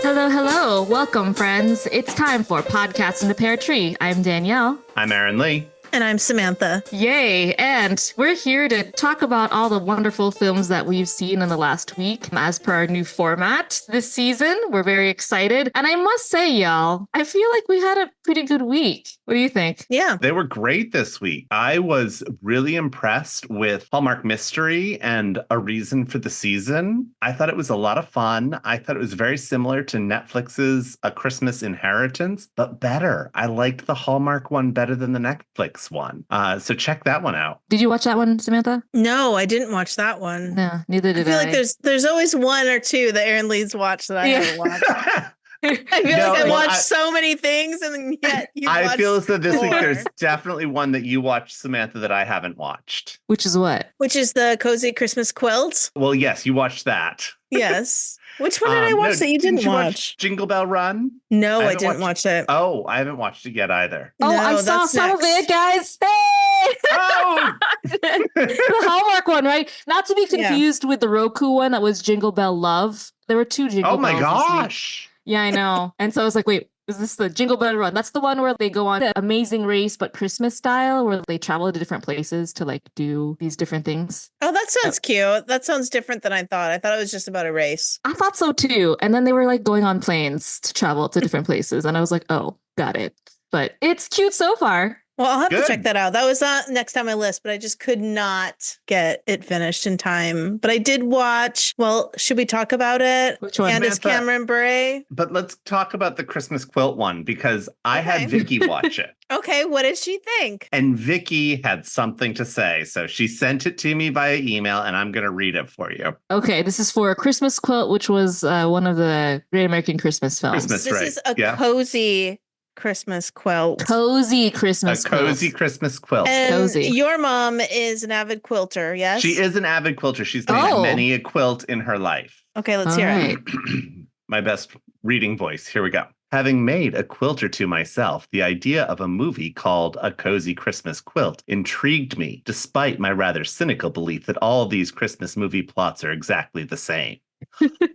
Hello, hello. Welcome, friends. It's time for Podcast in the Peartree. I'm Danielle. I'm Aaron Lee. And I'm Samantha. Yay. And we're here to talk about all the wonderful films that we've seen in the last week as per our new format this season. We're very excited. And I must say, y'all, I feel like we had a pretty good week. What do you think? Yeah. They were great this week. I was really impressed with Hallmark Mystery and A Reason for the Season. I thought it was a lot of fun. I thought it was very similar to Netflix's A Christmas Inheritance, but better. I liked the Hallmark one better than the Netflix one. So check that one out. Did you watch that one, Samantha? No, I didn't watch that one. No, neither did I. I feel like there's always one or two that Aaron Lee's watched that I haven't watched. I feel like I watched so many things, and yet you watched I feel as though this week more. there's definitely one that you watched, Samantha, that I haven't watched. Which is what? Which is the Cozy Christmas Quilt. Well, yes, you watched that. Yes. Which one did I watch that you didn't watch? Jingle Bell Run? No, I didn't watch it. Oh, I haven't watched it yet either. Oh, No, I saw that's some of next. it, guys. Hey! Oh! The Hallmark one, right? Not to be confused with the Roku one that was Jingle Bell Love. There were two Jingle Oh my Bells this week. gosh. Yeah, I know. And so I was like, wait, is this the Jingle Bell Run? That's the one where they go on an Amazing Race, but Christmas style, where they travel to different places to like do these different things. Oh, that sounds cute. That sounds different than I thought. I thought it was just about a race. I thought so too. And then they were like going on planes to travel to different places. And I was like, oh, got it. But it's cute so far. Well, I'll have Good. to check that out. That was next on my list, but I just could not get it finished in time. But I did watch, well, should we talk about it? Which one? Candace Samantha? Cameron Bure. But let's talk about the Christmas quilt one because I Okay. had Vicky watch it. Okay, what did she think? And Vicky had something to say. So she sent it to me via email and I'm going to read it for you. Okay, this is for A Christmas Quilt, which was one of the Great American Christmas films. Christmas. This right. is a Yeah. cozy Christmas quilt. Cozy Christmas A cozy quilt. Christmas quilt. And cozy. your mom is an avid quilter, yes? She is an avid quilter. She's made Oh. many a quilt in her life. Okay, let's All hear right. it. My best reading voice. Here we go. Having made a quilt or two myself, the idea of a movie called A Cozy Christmas Quilt intrigued me, despite my rather cynical belief that all of these Christmas movie plots are exactly the same.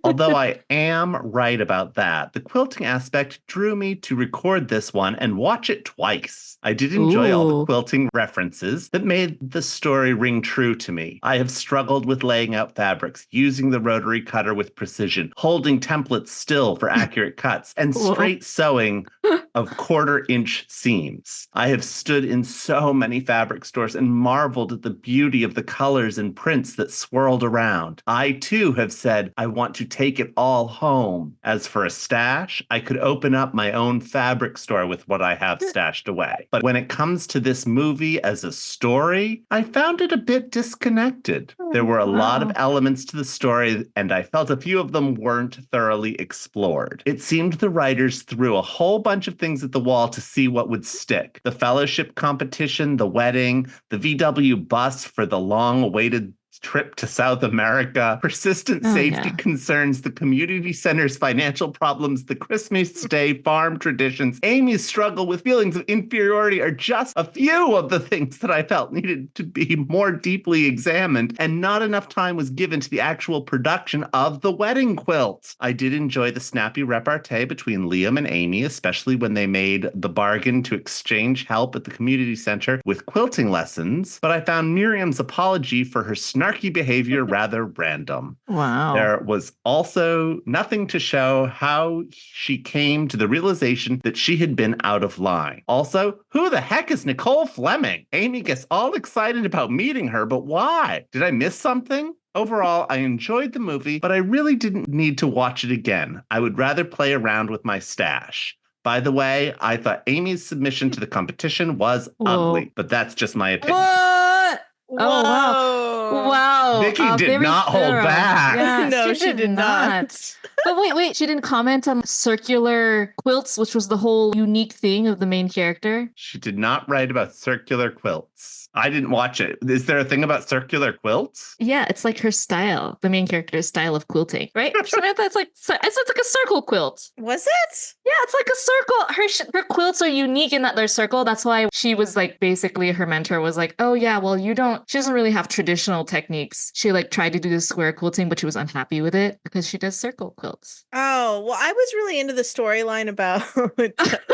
Although I am right about that, the quilting aspect drew me to record this one and watch it twice. I did enjoy all the Ooh. quilting references that made the story ring true to me. I have struggled with laying out fabrics, using the rotary cutter with precision, holding templates still for accurate cuts, and Whoa. straight sewing of 1/4-inch seams. I have stood in so many fabric stores and marveled at the beauty of the colors and prints that swirled around. I too have said, I want to take it all home. As for a stash, I could open up my own fabric store with what I have stashed away. But when it comes to this movie as a story, I found it a bit disconnected. There were a lot of Wow. elements to the story, and I felt a few of them weren't thoroughly explored. It seemed the writers threw a whole bunch of things at the wall to see what would stick. The fellowship competition, the wedding, the VW bus for the long-awaited trip to South America, persistent Oh, safety yeah. concerns, the community center's financial problems, the Christmas Day farm traditions, Amy's struggle with feelings of inferiority are just a few of the things that I felt needed to be more deeply examined, and not enough time was given to the actual production of the wedding quilt. I did enjoy the snappy repartee between Liam and Amy, especially when they made the bargain to exchange help at the community center with quilting lessons, but I found Miriam's apology for her snarky behavior rather random. Wow. There was also nothing to show how she came to the realization that she had been out of line. Also, who the heck is Nicole Fleming? Amy gets all excited about meeting her, but why? Did I miss something? Overall, I enjoyed the movie, but I really didn't need to watch it again. I would rather play around with my stash. By the way, I thought Amy's submission to the competition was ugly, but that's just my opinion. What? Oh, wow. Whoa. Wow. Vicky did very not hold thorough. back. Yeah, No, she did not. But wait, she didn't comment on circular quilts, which was the whole unique thing of the main character. She did not write about circular quilts. I didn't watch it. Is there a thing about circular quilts? Yeah, it's like her style, the main character's style of quilting, right? Samantha, it's like a circle quilt. Was it? Yeah, it's like a circle. Her quilts are unique in that they're circle. That's why she was like basically her mentor was like, oh yeah, well she doesn't really have traditional techniques. She like tried to do the square quilting, but she was unhappy with it because she does circle quilts. Oh, well, I was really into the storyline about.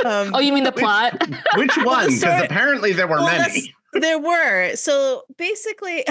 Oh, you mean the plot? Which one? Because story- apparently there were many. There were. So basically,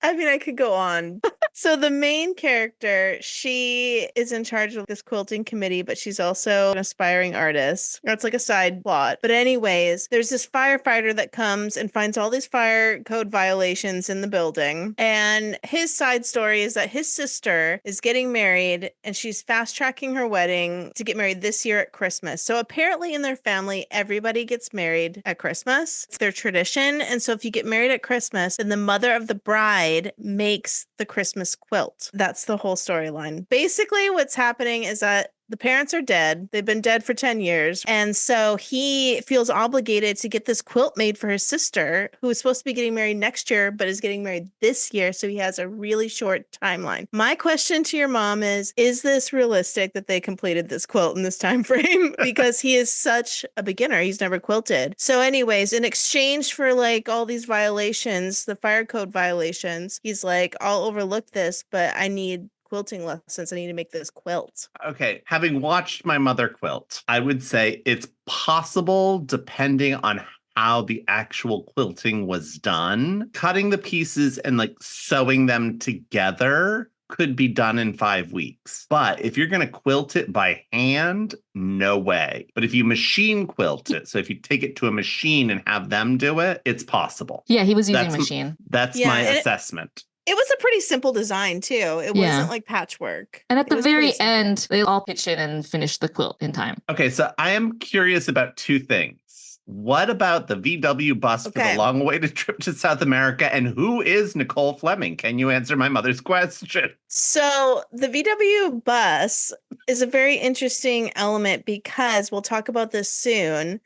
I could go on. So the main character, she is in charge of this quilting committee, but she's also an aspiring artist. That's like a side plot. But anyways, there's this firefighter that comes and finds all these fire code violations in the building. And his side story is that his sister is getting married and she's fast tracking her wedding to get married this year at Christmas. So apparently in their family, everybody gets married at Christmas. It's their tradition. And so if you get married at Christmas, then the mother of the bride makes the Christmas quilt. That's the whole storyline. Basically, what's happening is that the parents are dead. They've been dead for 10 years. And so he feels obligated to get this quilt made for his sister, who is supposed to be getting married next year, but is getting married this year. So he has a really short timeline. My question to your mom is this realistic that they completed this quilt in this time frame? Because he is such a beginner. He's never quilted. So anyways, in exchange for like all these violations, the fire code violations, he's like, I'll overlook this, but I need quilting lessons. I need to make this quilt. Okay, having watched my mother quilt, I would say it's possible, depending on how the actual quilting was done. Cutting the pieces and like sewing them together could be done in 5 weeks. But if you're going to quilt it by hand, no way. But if you machine quilt it, so if you take it to a machine and have them do it, it's possible. Yeah, he was using a machine. That's my assessment. It was a pretty simple design, too. It wasn't like patchwork. And at the very end, they all pitch in and finish the quilt in time. Okay, so I am curious about two things. What about the VW bus for the long-awaited trip to South America? And who is Nicole Fleming? Can you answer my mother's question? So the VW bus is a very interesting element because we'll talk about this soon.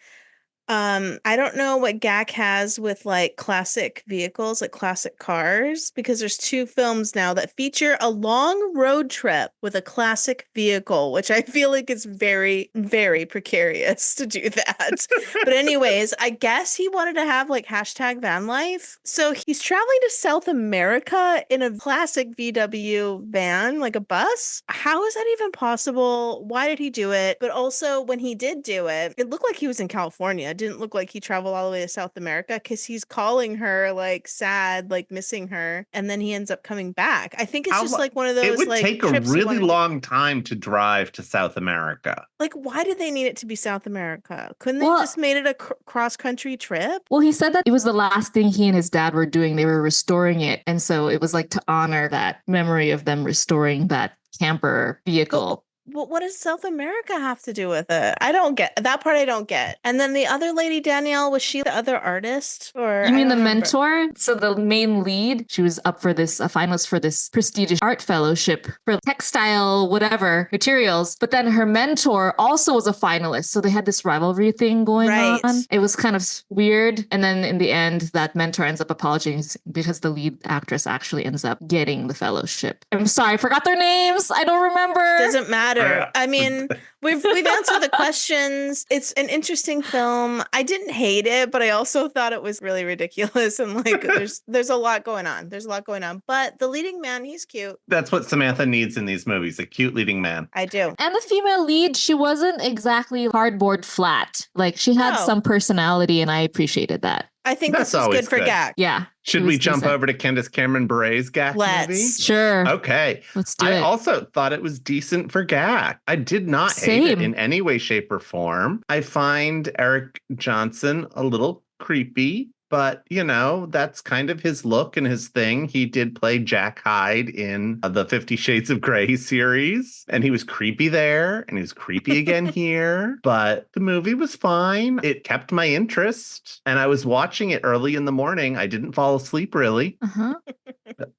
I don't know what GAC has with like classic vehicles, like classic cars, because there's 2 films now that feature a long road trip with a classic vehicle, which I feel like is very, very precarious to do that. But anyways, I guess he wanted to have like hashtag van life. So he's traveling to South America in a classic VW van, like a bus. How is that even possible? Why did he do it? But also when he did do it, it looked like he was in California. Didn't look like he traveled all the way to South America because he's calling her like sad, like missing her, and then he ends up coming back. I think it's just like one of those. It would like take a really long time to drive to South America. Like, why did they need it to be South America? Couldn't they just made it a cross-country trip? Well, he said that it was the last thing he and his dad were doing. They were restoring it, and so it was like to honor that memory of them restoring that camper vehicle. Well, what does South America have to do with it? I don't get that part. I don't get. And then the other lady, Danielle, was she the other artist? Or you mean the mentor? So the main lead, she was up for this, a finalist for this prestigious art fellowship for textile, whatever materials. But then her mentor also was a finalist. So they had this rivalry thing going on. It was kind of weird. And then in the end, that mentor ends up apologizing because the lead actress actually ends up getting the fellowship. I'm sorry, I forgot their names. I don't remember. Doesn't matter. I mean, we've answered the questions. It's an interesting film. I didn't hate it, but I also thought it was really ridiculous. And like, there's a lot going on. There's a lot going on. But the leading man, he's cute. That's what Samantha needs in these movies, a cute leading man. I do. And the female lead, she wasn't exactly cardboard flat. Like she had some personality, and I appreciated that. I think that's good for GAC. Yeah. Should we jump over to Candace Cameron Bure's GAC movie? Sure. Okay. Let's do it. I also thought it was decent for GAC. I did not hate it in any way, shape, or form. I find Eric Johnson a little creepy. But, you know, that's kind of his look and his thing. He did play Jack Hyde in the 50 Shades of Grey series. And he was creepy there. And he was creepy again here. But the movie was fine. It kept my interest. And I was watching it early in the morning. I didn't fall asleep, really.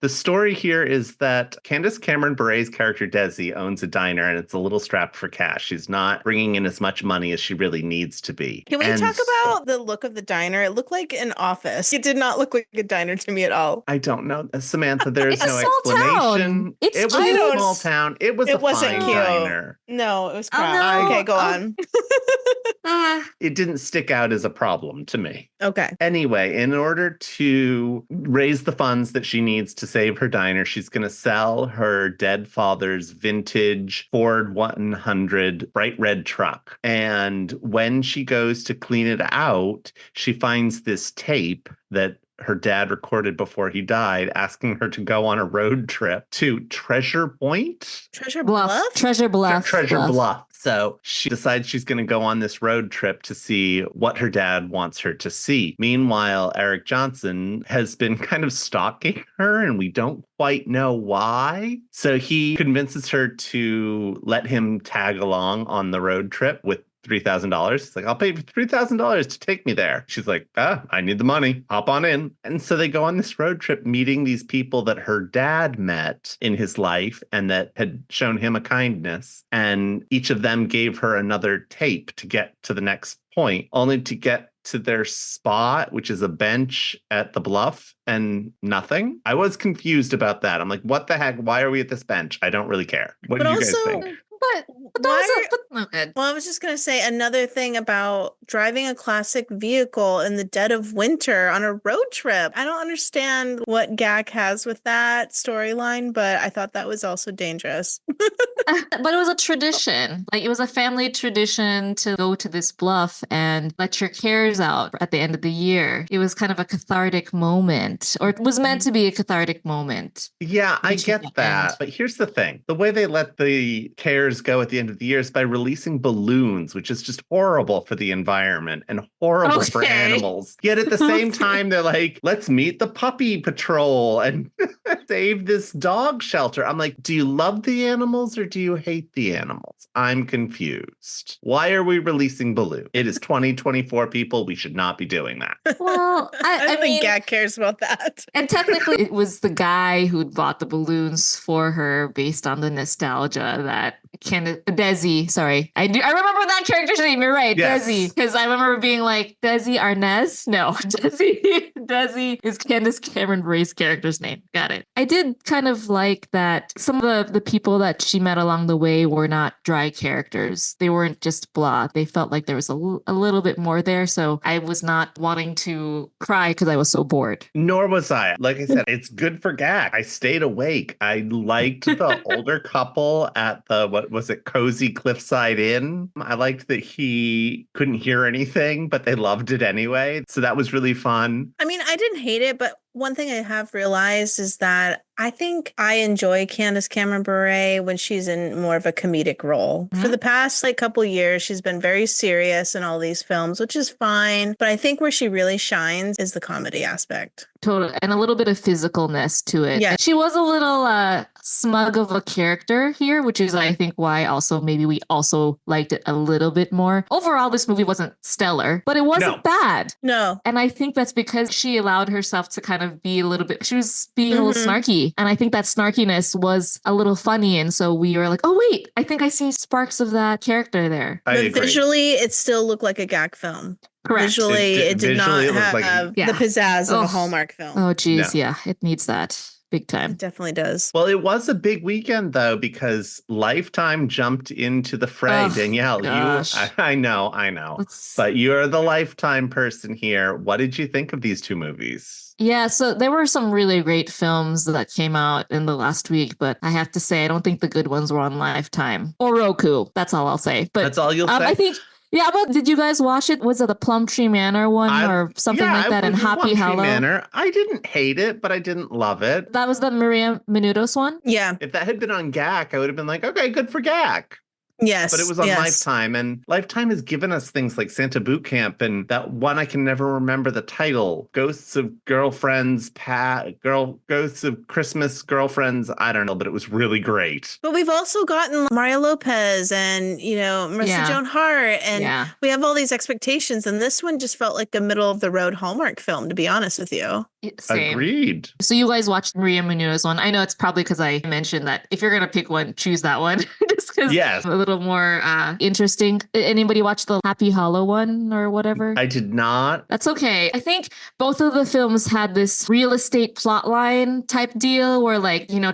The story here is that Candace Cameron Bure's character Desi owns a diner and it's a little strapped for cash. She's not bringing in as much money as she really needs to be. Can we talk about the look of the diner? It looked like an office. It did not look like a diner to me at all. I don't know. Samantha, there is It's no a small explanation. town. It's It was cute. a small town. It was a wasn't fine cute. diner. No, it was Oh, crap. no. Okay, go Oh. on. It didn't stick out as a problem to me. Okay. Anyway, in order to raise the funds that she needs to save her diner, she's going to sell her dead father's vintage Ford 100 bright red truck. And when she goes to clean it out, she finds this tape that her dad recorded before he died, asking her to go on a road trip to Treasure Point? Treasure Bluff. Bluff? Treasure Bluff. Treasure Bluff. So she decides she's going to go on this road trip to see what her dad wants her to see. Meanwhile, Eric Johnson has been kind of stalking her, and we don't quite know why. So he convinces her to let him tag along on the road trip with $3,000. He's like, I'll pay you $3,000 to take me there. She's like, I need the money. Hop on in. And so they go on this road trip meeting these people that her dad met in his life and that had shown him a kindness. And each of them gave her another tape to get to the next point, only to get to their spot, which is a bench at the bluff, and nothing. I was confused about that. I'm like, what the heck? Why are we at this bench? I don't really care. What do you guys think? But that was good. Well, I was just going to say another thing about driving a classic vehicle in the dead of winter on a road trip. I don't understand what GAC has with that storyline, but I thought that was also dangerous. But it was a tradition. Like, it was a family tradition to go to this bluff and let your cares out at the end of the year. It was kind of a cathartic moment, or it was meant to be a cathartic moment. Yeah, I Which get is that. end. But here's the thing. The way they let the cares go at the end of the year is by releasing balloons, which is just horrible for the environment and horrible for Okay. animals. Yet at the same time, they're like, let's meet the puppy patrol and save this dog shelter. I'm like, do you love the animals or do you hate the animals? I'm confused. Why are we releasing balloons? It is 2024, people. We should not be doing that. Well, I don't think mean, GAC cares about that. and technically, it was the guy who bought the balloons for her based on the nostalgia that Desi. Sorry, I remember that character's name. You're right, Yes. Desi, because I remember being like, Desi Arnaz. No, Desi is Candace Cameron Bure's character's name. Got it. I did kind of like that some of the people that she met along the way were not dry characters. They weren't just blah. They felt like there was a little bit more there. So I was not wanting to cry because I was so bored. Nor was I. Like I said, it's good for GAC. I stayed awake. I liked the older couple at the, what was it, Cozy Cliffside Inn. I liked that he couldn't hear anything, but they loved it anyway. So that was really fun. I mean, I didn't hate it, but one thing I have realized is that I think I enjoy Candace Cameron Bure when she's in more of a comedic role. Mm-hmm. For the past couple years, she's been very serious in all these films, which is fine. But I think where she really shines is the comedy aspect. Totally. And a little bit of physicalness to it. Yeah. She was a little smug of a character here, which is, I think, why also maybe we also liked it a little bit more. Overall, this movie wasn't stellar, but it wasn't bad. No. And I think that's because she allowed herself to kind of be a little bit, she was being a little snarky. And I think that snarkiness was a little funny. And so we were like, oh, wait, I think I see sparks of that character there. I agree. Visually, it still looked like a GAC film. Correct. Visually, it did not visually, it looked have like- the pizzazz of Oh. a Hallmark film. Oh, geez. No. Yeah, it needs that big time. It definitely does. Well, it was a big weekend, though, because Lifetime jumped into the fray. Oh, Danielle, gosh. I know. Let's- But you're the Lifetime person here. What did you think of these two movies? Yeah, so there were some really great films that came out in the last week, but I have to say, I don't think the good ones were on Lifetime or Roku. That's all I'll say. But That's all you'll say? I think, yeah, but did you guys watch it? Was it the Plumtree Manor one or something like that? And Happy Hollow? Manor. I didn't hate it, but I didn't love it. That was the Maria Menounos one? Yeah. If that had been on GAC, I would have been like, okay, good for GAC. Yes. But it was on yes. Lifetime, and Lifetime has given us things like Santa Boot Camp and that one I can never remember the title, Ghosts of Girlfriends, Ghosts of Christmas Girlfriends. I don't know, but it was really great. But we've also gotten Maria Lopez and, Marissa Yeah. Joan Hart, and Yeah. we have all these expectations. And this one just felt like a middle of the road Hallmark film, to be honest with you. Same. Agreed. So you guys watched Maria Menounos one. I know it's probably because I mentioned that if you're going to pick one, choose that one. Just because Yes. a little more interesting. Anybody watch the Happy Hollow one or whatever? I did not. That's okay. I think both of the films had this real estate plotline type deal where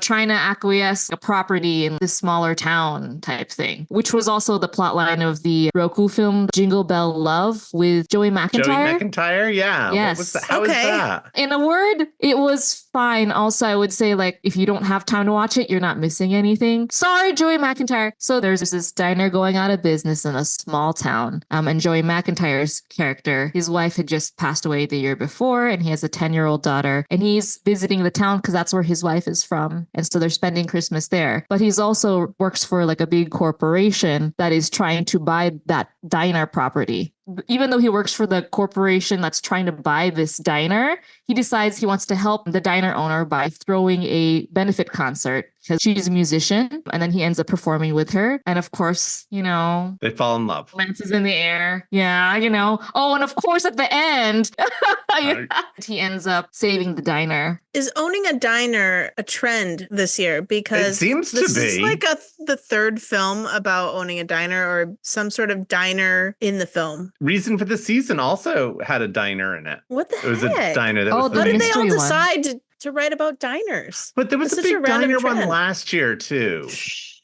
trying to acquiesce a property in this smaller town type thing, which was also the plotline of the Roku film Jingle Bell Love with Joey McIntyre. Joey McIntyre? Yeah. Yes. What was that? How is Okay. that? In a word, it was fine. Also, I would say, if you don't have time to watch it, you're not missing anything. Sorry, Joey McIntyre. So there's this diner going out of business in a small town. And Joey McIntyre's character, his wife had just passed away the year before, and he has a 10-year-old daughter. And he's visiting the town because that's where his wife is from. And so they're spending Christmas there. But he's also works for a big corporation that is trying to buy that diner property. Even though he works for the corporation that's trying to buy this diner, he decides he wants to help the diner owner by throwing a benefit concert because she's a musician, and then he ends up performing with her. And of course, they fall in love. romance is in the air. Yeah, Oh, and of course at the end, he ends up saving the diner. Is owning a diner a trend this year? Because It seems to this be. is like the third film about owning a diner or some sort of diner in the film. Reason for the Season also had a diner in it. What the It was a heck? diner that Oh, was the How did they all mystery one. decide to write about diners? But there was That's a such a big random diner one trend. last year too.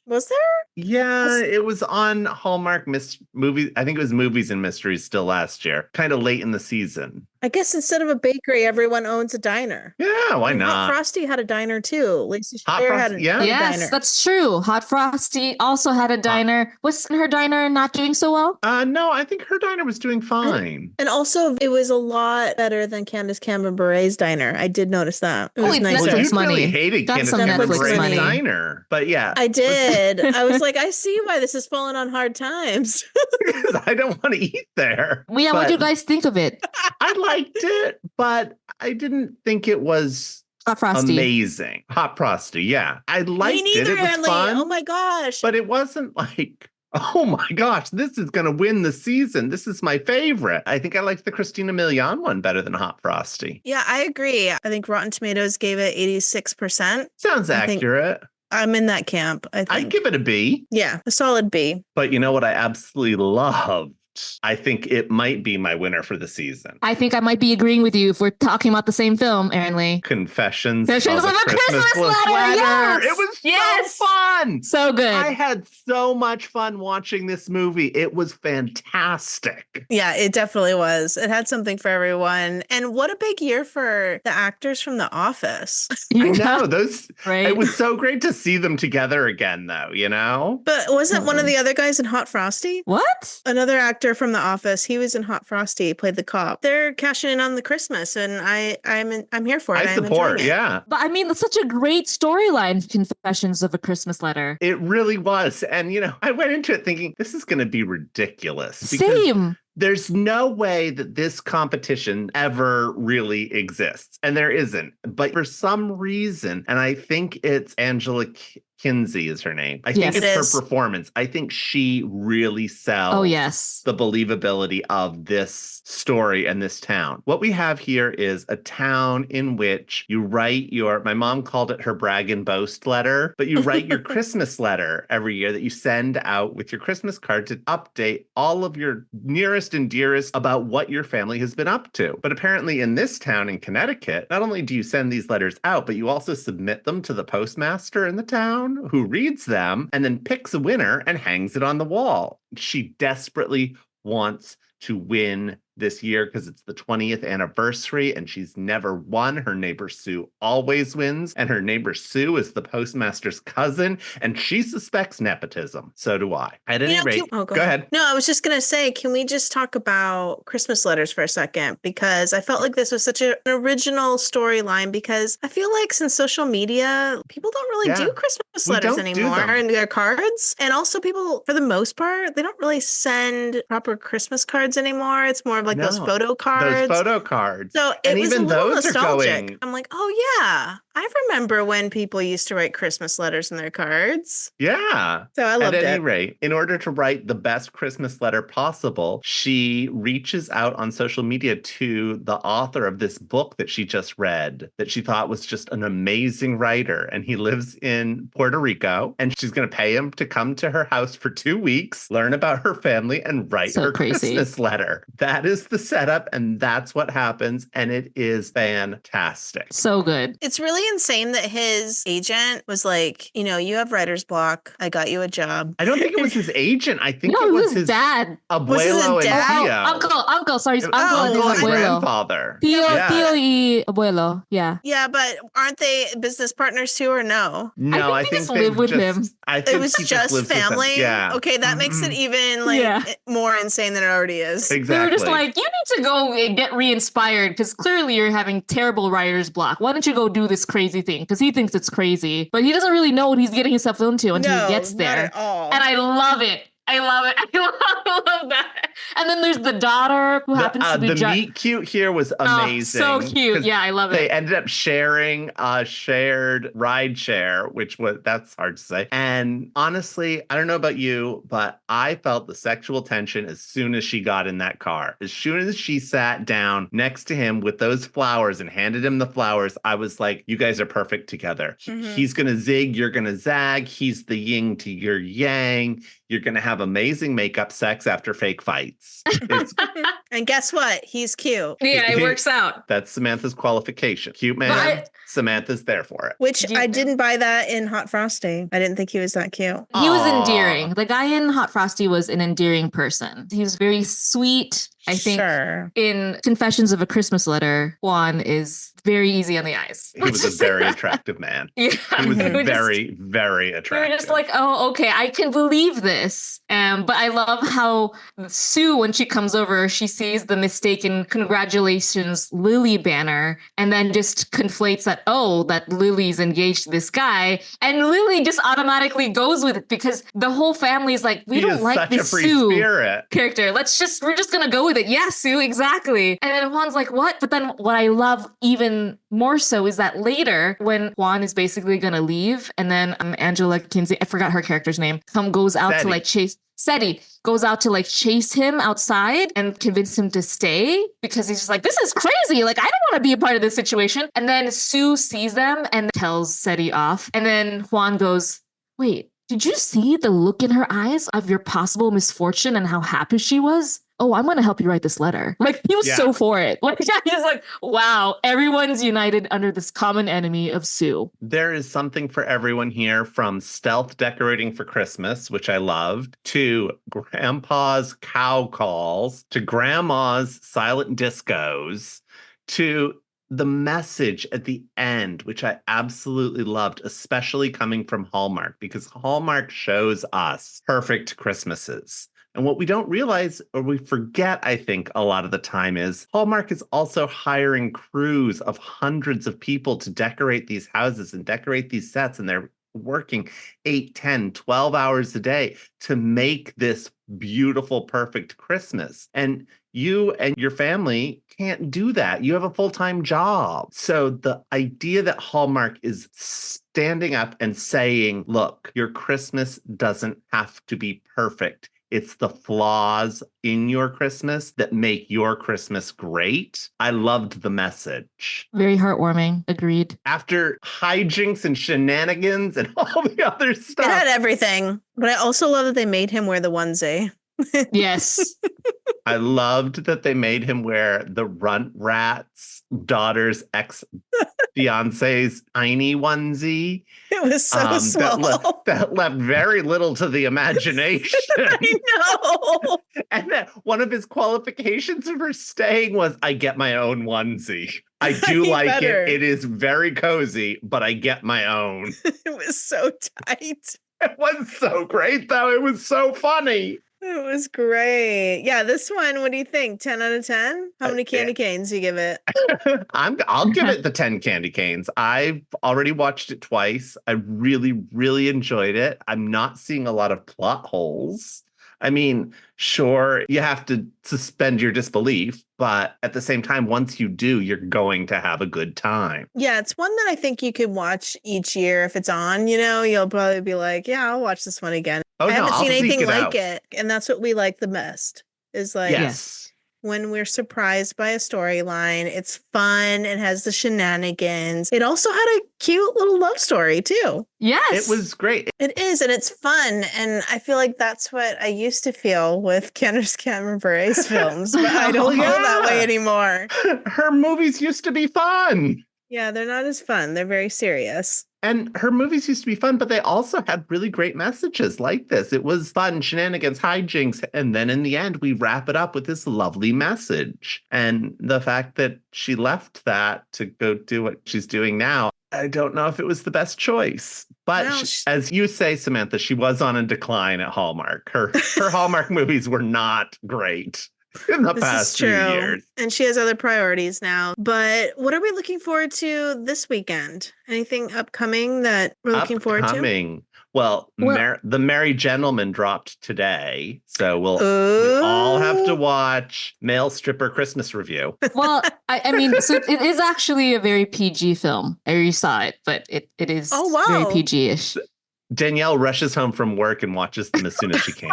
Was there? Yeah, it was on Hallmark movies. I think it was Movies and Mysteries still last year, kind of late in the season. I guess instead of a bakery, everyone owns a diner. Yeah, why And Hot not? Frosty had a diner too. Lacey Hot Chabert Frosty, yeah. had a Yes, diner. that's true. Hot Frosty also had a diner. Was her diner not doing so well? No, I think her diner was doing fine. And also, it was a lot better than Candace Cameron Bure's diner. I did notice that. It Oh, was it's nicer. Netflix Well, you money. really hated That's Candace some Cameron Netflix Bure's money. diner, but yeah, I did. I was like, I see why this is falling on hard times. because I don't want to eat there. Well, yeah, what do you But guys think of it? I liked it, but I didn't think it was Hot Frosty. amazing. Hot Frosty, yeah, I liked Me neither, it. It was Emily. fun. Oh my gosh. But it wasn't like, oh my gosh, this is going to win the season. This is my favorite. I think I liked the Christina Milian one better than Hot Frosty. Yeah, I agree. I think Rotten Tomatoes gave it 86%. Sounds I think- accurate. I'm in that camp, I think. I'd give it a B. Yeah, a solid B. But you know what I absolutely loved? I think it might be my winner for the season. I think I might be agreeing with you if we're talking about the same film, Erin Lee. Confessions Confessions of of a Christmas Letter, yes! It was Yes! so fun. So good. I had so much fun watching this movie. It was fantastic. Yeah, it definitely was. It had something for everyone. And what a big year for the actors from The Office. I know those. Right? It was so great to see them together again, though. You know. But wasn't one of the other guys in Hot Frosty? What? Another actor from The Office. He was in Hot Frosty. He played the cop. They're cashing in on the Christmas, and I'm here for it. I I'm support. enjoying it. Yeah. But I mean, that's such a great storyline, Confessions of a Christmas Letter. It really was. And, I went into it thinking this is going to be ridiculous. because Same. There's no way that this competition ever really exists. And there isn't. But for some reason, and I think it's Angela Kinsey is her name. I think Yes. it's It her is. performance. I think she really sells Oh, yes. the believability of this story and this town. What we have here is a town in which you write my mom called it her brag and boast letter, but you write your Christmas letter every year that you send out with your Christmas card to update all of your nearest and dearest about what your family has been up to. But apparently in this town in Connecticut, not only do you send these letters out, but you also submit them to the postmaster in the town who reads them and then picks a winner and hangs it on the wall. She desperately wants to win this year because it's the 20th anniversary and she's never won. Her neighbor Sue always wins. And her neighbor Sue is the postmaster's cousin and she suspects nepotism. So do I. At any rate, go go ahead. No, I was just going to say, can we just talk about Christmas letters for a second? Because I felt like this was such an original storyline because I feel like since social media, people don't really do Christmas letters anymore in their cards. And also people, for the most part, they don't really send proper Christmas cards anymore. It's more of like those photo cards. Those photo cards. So it was even a little those nostalgic. I'm like, oh yeah, I remember when people used to write Christmas letters in their cards. Yeah. So I loved it. At any rate, in order to write the best Christmas letter possible, she reaches out on social media to the author of this book that she just read, that she thought was just an amazing writer. And he lives in Puerto Rico, and she's going to pay him to come to her house for 2 weeks, learn about her family, and write her Christmas letter. That is the setup, and that's what happens. And it is fantastic. So good. It's really insane that his agent was like, you know, you have writer's block. I got you a job. I don't think it was his agent. I think it was his dad. Abuelo and Tio. Uncle, sorry. Uncle and abuelo. Grandfather. Tio y abuelo. Yeah. Yeah, but aren't they business partners too, or no? No, I think they live with him. I think it was just family. Yeah. Okay, that makes it even more insane than it already is. Exactly. They were just like, you need to go and get re-inspired because clearly you're having terrible writer's block. Why don't you go do this crazy thing? Because he thinks it's crazy, but he doesn't really know what he's getting himself into until he gets there. Not at all. And I love it. I love it. I love that. And then there's the daughter who happens to be the meet cute here was amazing. Oh, so cute. Yeah, I love it. They ended up sharing a shared ride share, that's hard to say. And honestly, I don't know about you, but I felt the sexual tension as soon as she got in that car. As soon as she sat down next to him with those flowers and handed him the flowers, I was like, you guys are perfect together. Mm-hmm. He's going to zig, you're going to zag. He's the yin to your yang. You're going to have amazing makeup sex after fake fights. And guess what? He's cute. Yeah, it works out. That's Samantha's qualification. Cute man, Samantha's there for it. Which I didn't buy that in Hot Frosty. I didn't think he was that cute. He was endearing. The guy in Hot Frosty was an endearing person. He was very sweet. I think in Confessions of a Christmas Letter, Juan is very easy on the eyes. He was a very attractive man. Yeah. He was very, very attractive. We were just like, oh, okay, I can believe this. But I love how Sue, when she comes over, she sees the mistaken congratulations Lily banner and then just conflates that, that Lily's engaged to this guy. And Lily just automatically goes with it because the whole family is like, we don't like this Sue character. We're just going to go with it. Yeah, Sue, exactly. And then Juan's like, what? But then what I love even more so is that later when Juan is basically going to leave and then Angela Kinsey, I forgot her character's name, goes out to like chase Seti goes out to like chase him outside and convince him to stay because he's just like, this is crazy. Like, I don't want to be a part of this situation. And then Sue sees them and tells Seti off. And then Juan goes, wait, did you see the look in her eyes of your possible misfortune and how happy she was? Oh, I'm going to help you write this letter. Like, he was so for it. Like, he's like, wow, everyone's united under this common enemy of Sue. There is something for everyone here, from stealth decorating for Christmas, which I loved, to grandpa's cow calls, to grandma's silent discos, to the message at the end, which I absolutely loved, especially coming from Hallmark, because Hallmark shows us perfect Christmases. And what we don't realize, or we forget, I think, a lot of the time is Hallmark is also hiring crews of hundreds of people to decorate these houses and decorate these sets. And they're working 8, 10, 12 hours a day to make this beautiful, perfect Christmas. And you and your family can't do that. You have a full-time job. So the idea that Hallmark is standing up and saying, look, your Christmas doesn't have to be perfect. It's the flaws in your Christmas that make your Christmas great. I loved the message. Very heartwarming. Agreed. After hijinks and shenanigans and all the other stuff. It had everything. But I also love that they made him wear the onesie. Yes. I loved that they made him wear the Runt Rat's daughter's ex-fiance's tiny onesie. It was so small. That left very little to the imagination. I know. And that one of his qualifications for staying was, I get my own onesie. I do He like better. it. It is very cozy, but I get my own. It was so tight. It was so great, though. It was so funny. It was great. Yeah, this one, what do you think? 10 out of 10? How many candy canes do you give it? I'll give it the 10 candy canes. I've already watched it twice. I really, really enjoyed it. I'm not seeing a lot of plot holes. I mean, sure, you have to suspend your disbelief, but at the same time, once you do, you're going to have a good time. Yeah, it's one that I think you could watch each year if it's on, you'll probably be like, yeah, I'll watch this one again. Oh, I haven't I'll seen seek anything like out. it. And that's what we like the best is like Yes. when we're surprised by a storyline. It's fun. It has the shenanigans. It also had a cute little love story too. Yes. It was great. It is, and it's fun. And I feel like that's what I used to feel with Candace Cameron Bure's films, but I don't feel that way anymore. Her movies used to be fun. Yeah, they're not as fun. They're very serious. And her movies used to be fun, but they also had really great messages like this. It was fun, shenanigans, hijinks. And then in the end, we wrap it up with this lovely message. And the fact that she left that to go do what she's doing now, I don't know if it was the best choice. But No, as you say, Samantha, she was on a decline at Hallmark. Her Hallmark movies were not great in the past few years. And she has other priorities now. But what are we looking forward to this weekend? Anything upcoming that we're looking forward to? Well, The Merry Gentleman dropped today. So we Ooh. all have to watch Male Stripper Christmas Review. Well, I mean, so it is actually a very PG film. I already saw it, but it is very PG-ish. Danielle rushes home from work and watches them as soon as she can.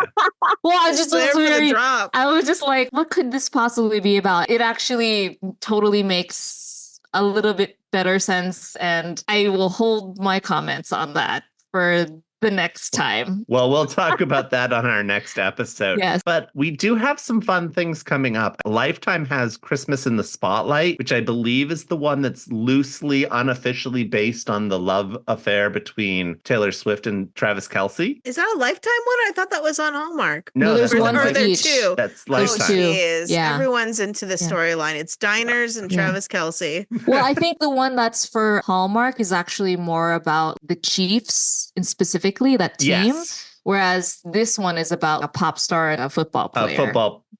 Well, I just There for the drop. I was just like, what could this possibly be about? It actually totally makes a little bit better sense, and I will hold my comments on that for the next time. Well, we'll talk about that on our next episode. Yes. But we do have some fun things coming up. Lifetime has Christmas in the Spotlight, which I believe is the one that's loosely, unofficially based on the love affair between Taylor Swift and Travis Kelce. Is that a Lifetime one? I thought that was on Hallmark. No, there's that's one Or for there each. two. That's There's Lifetime. two. Is. Yeah. Everyone's into the storyline. It's Diners and Travis Kelce. Well, I think the one that's for Hallmark is actually more about the Chiefs and specifically that team. Yes. Whereas this one is about a pop star and a football player.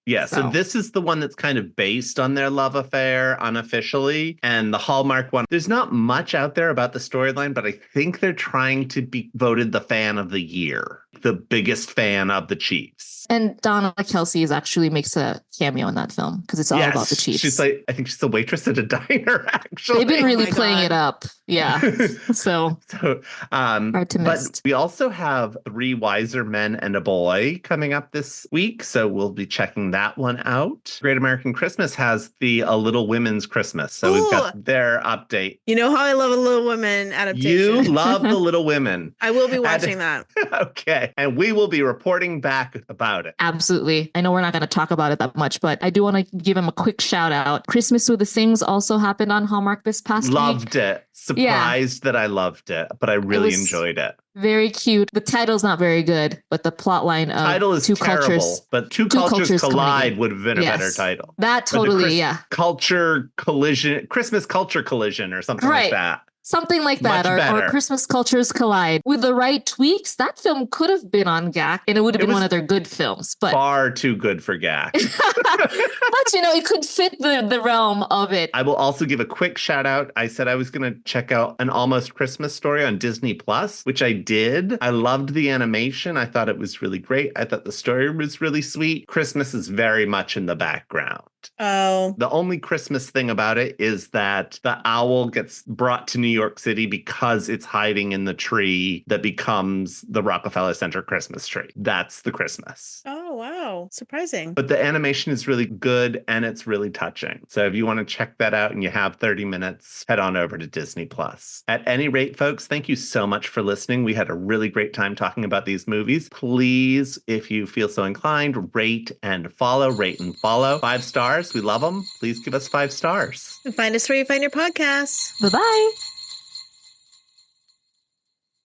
Yeah. So this is the one that's kind of based on their love affair unofficially. And the Hallmark one, there's not much out there about the storyline, but I think they're trying to be voted the fan of the year, the biggest fan of the Chiefs. And Donna Kelsey actually makes a cameo in that film because it's all about the Chiefs. She's like, I think she's a waitress at a diner, actually. They've been really playing it up. Yeah. So hard to miss. But we also have Three Wiser Men and a Boy coming up this week. So we'll be checking that one out. Great American Christmas has the A Little Women's Christmas. So we've got their update. You know how I love a Little Women adaptation. You love the Little Women. I will be watching that. Okay. And we will be reporting back about it. Absolutely. I know we're not going to talk about it that much, but I do want to give him a quick shout out. Christmas with the Sings also happened on Hallmark this past week. Loved it. Surprised that I loved it, but I really enjoyed it. Very cute. The title's not very good, but the plot line of title is two terrible, cultures. but two cultures collide would have been a better Yes. title. That totally, Culture collision, Christmas culture collision or something like that. Something like that, or Christmas cultures collide. With the right tweaks, that film could have been on GAC, and it would have been one of their good films. But far too good for GAC. but it could fit the realm of it. I will also give a quick shout out. I said I was going to check out An Almost Christmas Story on Disney Plus, which I did. I loved the animation. I thought it was really great. I thought the story was really sweet. Christmas is very much in the background. Oh. The only Christmas thing about it is that the owl gets brought to New York City because it's hiding in the tree that becomes the Rockefeller Center Christmas tree. That's the Christmas. Oh, wow. Surprising. But the animation is really good and it's really touching. So if you want to check that out and you have 30 minutes, head on over to Disney Plus. At any rate, folks, thank you so much for listening. We had a really great time talking about these movies. Please, if you feel so inclined, rate and follow. 5 stars. We love them. Please give us 5 stars. And find us where you find your podcasts. Bye-bye.